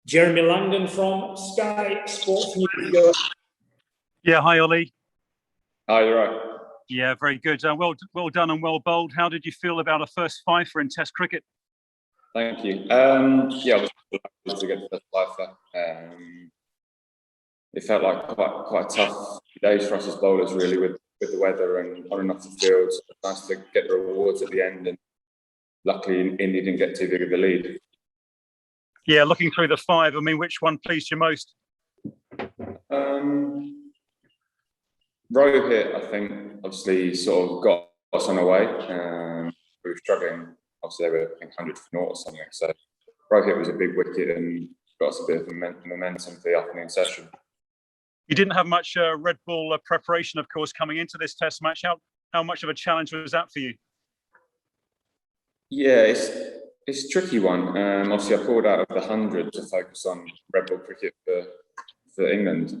Jeremy Langdon from Sky Sports News. Yeah, hi Ollie. Hi, you're right. Yeah, very good. Well done and well bowled. How did you feel about a first fifer in Test cricket? Thank you. Yeah, I was delighted to get the first lifer. It felt like quite a tough days for us as bowlers, really, with the weather and on and off the field. So it was nice to get the rewards at the end, and luckily India didn't get too big of a lead. Yeah, looking through the five, I mean, which one pleased you most? Rohit, I think, obviously sort of got us on our way. We were struggling. Obviously, they were, I think, 100 for naught or something. So Rohit was a big wicket and got us a bit of momentum for the afternoon session. You didn't have much Red Bull preparation, of course, coming into this Test match. How much of a challenge was that for you? Yeah, it's a tricky one. Obviously, I pulled out of the 100 to focus on Red Bull cricket for England.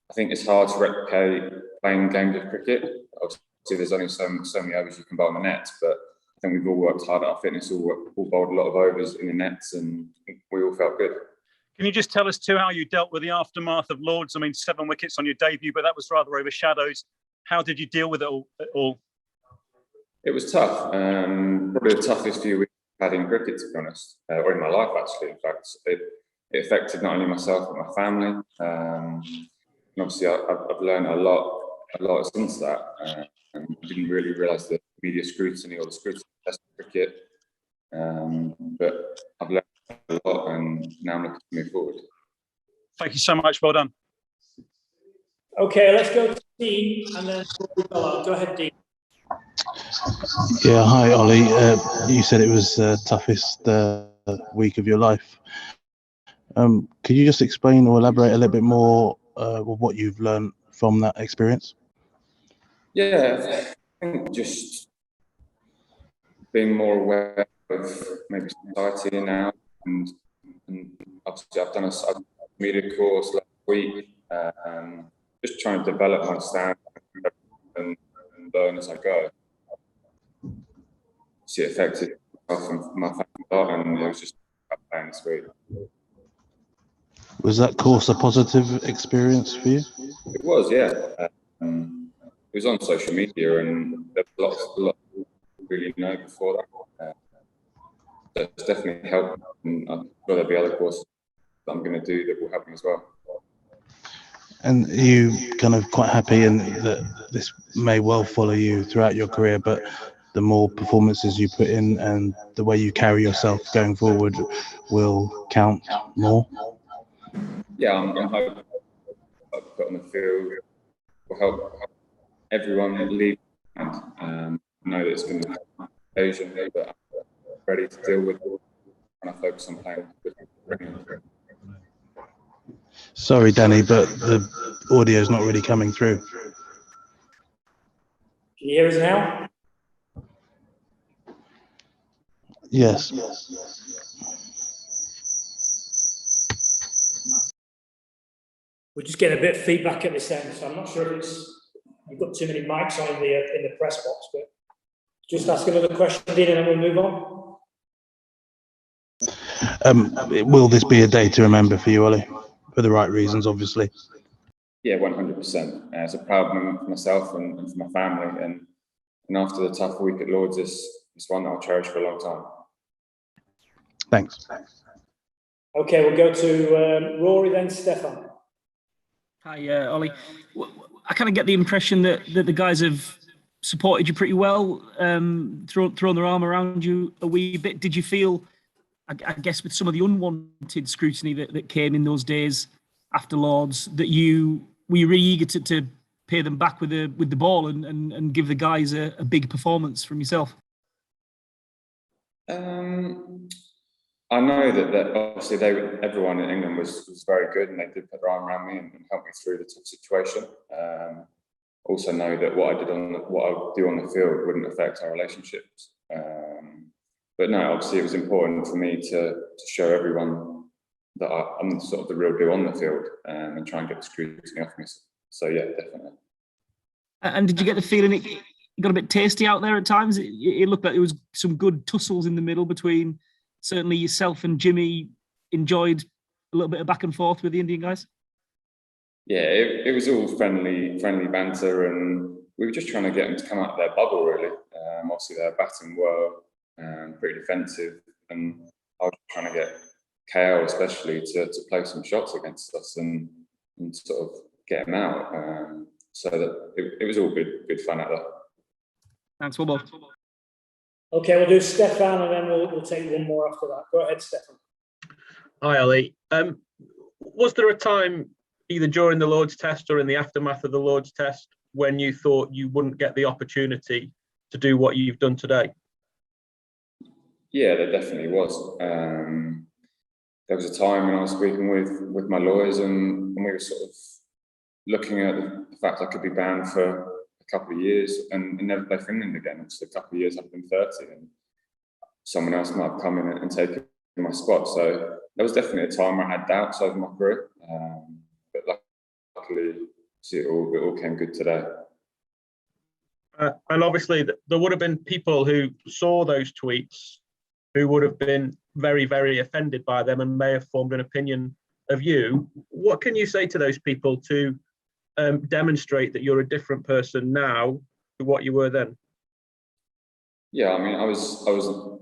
I think it's hard to replicate playing games of cricket. Obviously, there's only so many overs you can bowl in the nets, but I think we've all worked hard at our fitness, all bowled a lot of overs in the nets, and we all felt good. Can you just tell us too how you dealt with the aftermath of Lords? I mean, 7 wickets on your debut, but that was rather overshadowed. How did you deal with it all? It was tough. Probably the toughest few weeks I've had in cricket, to be honest, or in my life, actually. In fact, it affected not only myself but my family. And obviously, I've learned a lot since that. And I didn't really realise the media scrutiny or the scrutiny of Test cricket. But I've learned a lot, and now I'm looking to move forward. Thank you so much. Well done. Okay, let's go to Dean, and then go ahead, Dean. Yeah, hi Ollie. You said it was the toughest week of your life. Could you just explain or elaborate a little bit more what you've learned from that experience? Yeah, I think just being more aware of maybe society now, and obviously I've done a media course last week, just trying to develop my understanding and learn as I go. See, it affected myself and my family a lot, and it was just playing this week. Was that course a positive experience for you? It was, yeah. It was on social media, and there was a lot of people really know before that. So it's definitely helped, and I'm sure there'll be other courses that I'm going to do that will help me as well. And are you kind of quite happy in that this may well follow you throughout your career, but the more performances you put in and the way you carry yourself going forward will count more? Yeah, I'm hoping what I put on the field will help everyone lead and know that it's going to be an occasion, but I'm ready to deal with it, and I focus on playing with England. Sorry, Danny, but the audio's not really coming through. Can you hear us now? Yes. We're just getting a bit of feedback at this end, so I'm not sure if you've got too many mics on in the press box, but just ask another question, Dean, and then we'll move on. Will this be a day to remember for you, Ollie? For the right reasons, obviously. Yeah, 100%. It's a proud moment for myself and for my family, and after the tough week at Lords, it's one that I'll cherish for a long time. Thanks. Okay, we'll go to Rory, then Stefan. Hi, Ollie. I kind of get the impression that the guys have supported you pretty well, thrown their arm around you a wee bit. Did you feel, I guess, with some of the unwanted scrutiny that came in those days after Lords, that you were really eager to pay them back with the ball and give the guys a big performance from yourself? I know that obviously everyone in England was very good, and they did put their arm around me and help me through the tough situation. Also know that what I do on the field wouldn't affect our relationships. But no, obviously it was important for me to show everyone that I'm sort of the real deal on the field, and try and get the scrutiny off me. So yeah, definitely. And did you get the feeling it got a bit tasty out there at times? It looked like there was some good tussles in the middle between certainly yourself and Jimmy, enjoyed a little bit of back and forth with the Indian guys? Yeah, it was all friendly banter, and we were just trying to get them to come out of their bubble, really. Obviously, they were batting well, pretty defensive, and I was trying to get KL especially to play some shots against us and sort of get him out. So that it was all good fun out there. Thanks, Wobble. Okay, we'll do Stefan, and then we'll take one more after that. Go ahead, Stefan. Hi, Ollie. Was there a time, either during the Lord's Test or in the aftermath of the Lord's Test, when you thought you wouldn't get the opportunity to do what you've done today? Yeah, there definitely was. There was a time when I was speaking with my lawyers, and we were sort of looking at the fact I could be banned for a couple of years and never play for England again. It's a couple of years I've been 30, and someone else might have come in and taken my spot. So there was definitely a time where I had doubts over my career, but luckily it all came good today. And obviously, there would have been people who saw those tweets who would have been very, very offended by them and may have formed an opinion of you. What can you say to those people to demonstrate that you're a different person now to what you were then? Yeah, I mean, I was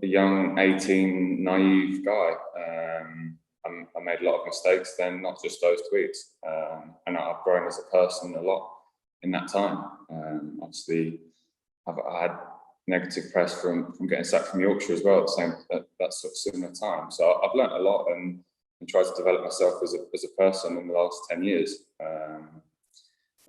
a young, 18, naive guy. I made a lot of mistakes then, not just those tweets. And I've grown as a person a lot in that time. Obviously, I had negative press from getting sacked from Yorkshire as well at that sort of similar time. So I've learnt a lot and tried to develop myself as a person in the last 10 years.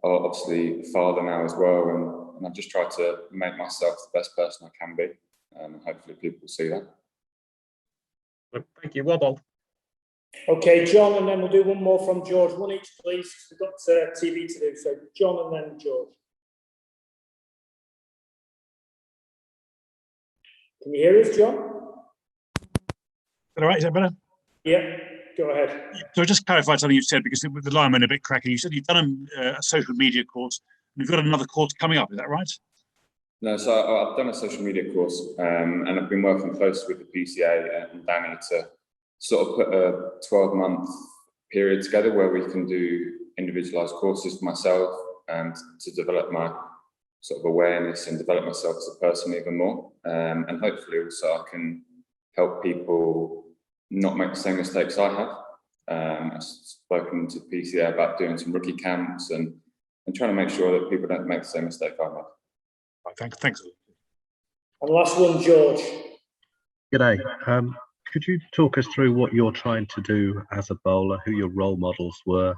Obviously, a father now as well, and I've just tried to make myself the best person I can be, and hopefully people will see that. Thank you. Wobble. Okay, John, and then we'll do one more from George. One each, please. We've got TV to do, so John and then George. Can you hear us, John? All right, is that better? Yeah, go ahead. So just clarify something you said, because the line went a bit cracky. You said you've done a social media course, and you've got another course coming up. Is that right? No, so I've done a social media course, and I've been working closely with the PCA and Danny to sort of put a 12-month period together where we can do individualised courses for myself and to develop my sort of awareness and develop myself as a person even more. And hopefully also I can help people not make the same mistakes I have. I've spoken to the PCA about doing some rookie camps and trying to make sure that people don't make the same mistake I have. Thanks. And last one, George. G'day. Could you talk us through what you're trying to do as a bowler, who your role models were?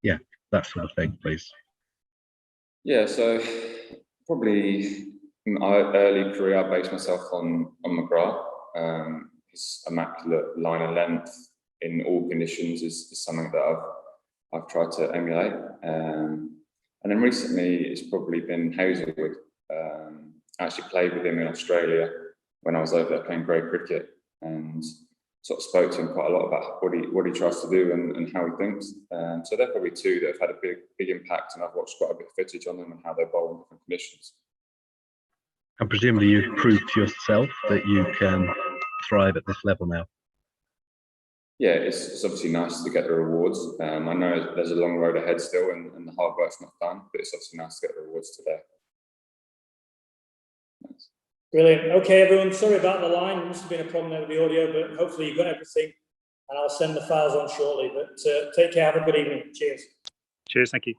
Yeah, that sort of thing, please. Yeah, so probably in my early career, I based myself on McGrath. His immaculate line of length in all conditions is something that I've tried to emulate. And then recently, it's probably been Hazelwood. I actually played with him in Australia when I was over there playing grade cricket, and sort of spoke to him quite a lot about what he tries to do and how he thinks. So they're probably two that have had a big impact, and I've watched quite a bit of footage on them and how they bowl in different conditions. And presumably you've proved to yourself that you can thrive at this level now. Yeah, it's obviously nice to get the rewards. I know there's a long road ahead still, and the hard work's not done, but it's obviously nice to get the rewards today. Thanks. Brilliant. Okay, everyone, sorry about the line. There must have been a problem there with the audio, but hopefully you've got everything, and I'll send the files on shortly. But take care. Have a good evening. Cheers. Cheers. Thank you.